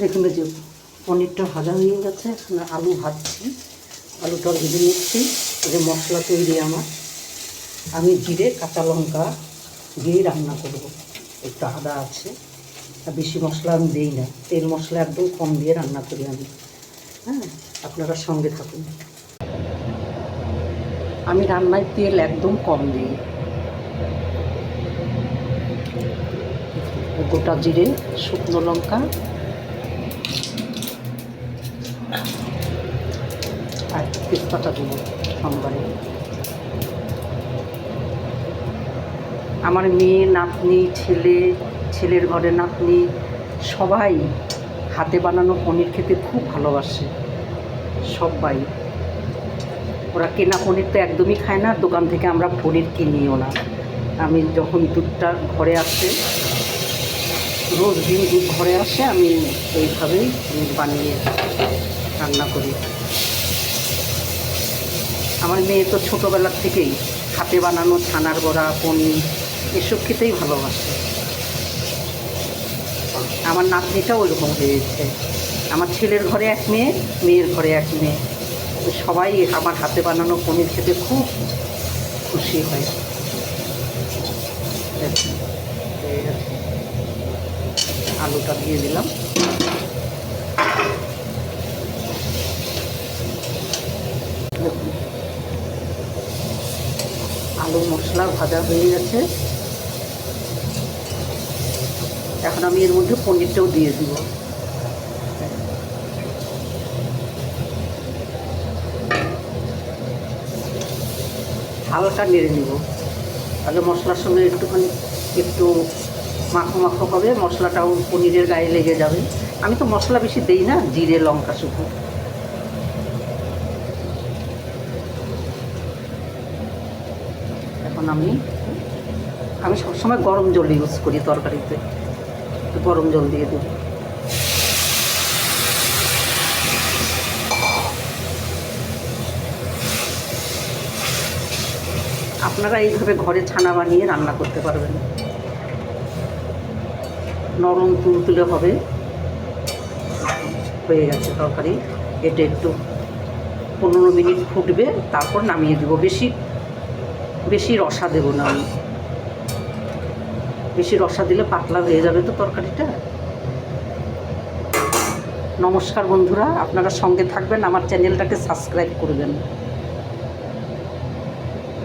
দেখুন যে পনিরটা ভাজা হয়ে গেছে। এখন আলু ভাজছি, আলুটা ভেজে নিচ্ছি। যে মশলা তৈরি আমার, আমি জিরে কাঁচা লঙ্কা দিয়েই রান্না করব। একটু আদা আছে, আর বেশি মশলা আমি দিই না, তেল মশলা একদম কম দিয়ে রান্না করি আমি। হ্যাঁ, আপনারা সঙ্গে থাকুন। আমি রান্নায় তেল একদম কম দিই। গোটা জিরে, শুকনো লঙ্কা আর তেজপাতা দেবো সম্বারে। আমার মেয়ে, নাতনি, ছেলের ঘরে নাতনি সবাই হাতে বানানো পনির খেতে খুব ভালোবাসে। সবাই, ওরা কেনা পনির তো একদমই খায় না, দোকান থেকে আমরা পনির কিনিও না। আমি যখন দুধটা ঘরে আসে, রোজ দিন দুধ ঘরে আসে, আমি এইভাবেই পনির বানিয়ে রান্না করি। আমার মেয়ে তো ছোটোবেলার থেকেই হাতে বানানো ছানার বড়া, পনির এসব খেতেই ভালোবাসে। আমার নাতনিটাও ওইরকম হয়েছে। আমার ছেলের ঘরে এক মেয়ে, মেয়ের ঘরে এক মেয়ে, সবাই আমার হাতে বানানো পনির খেতে খুব খুশি হয়। আলুটা দিয়ে দিলাম। আলু মশলা ভাজা হয়ে গেছে। এখন আমি এর মধ্যে পনিরটাও দিয়ে দিব। হালকা নেড়ে নিব, তাহলে মশলার সঙ্গে একটু মাখো মাখো হবে, মশলাটাও পনিরের গায়ে লেগে যাবে। আমি তো মশলা বেশি দেই না, জিরে লঙ্কা শুধু। এখন আমি সবসময় গরম জল ইউজ করি তরকারিতে, গরম জল দিয়ে দেব। আপনারা এইভাবে ঘরে ছানা বানিয়ে রান্না করতে পারবেন। নরম তুলতুলে হবে। হয়ে গেছে তরকারি। এটা একটু 15 মিনিট ফুটবে, তারপর নামিয়ে দেবো। বেশি রসা দেবো না আমি, বেশি রসা দিলে পাতলা হয়ে যাবে তো তরকারিটা। নমস্কার বন্ধুরা, আপনারা সঙ্গে থাকবেন, আমার চ্যানেলটাকে সাবস্ক্রাইব করবেন।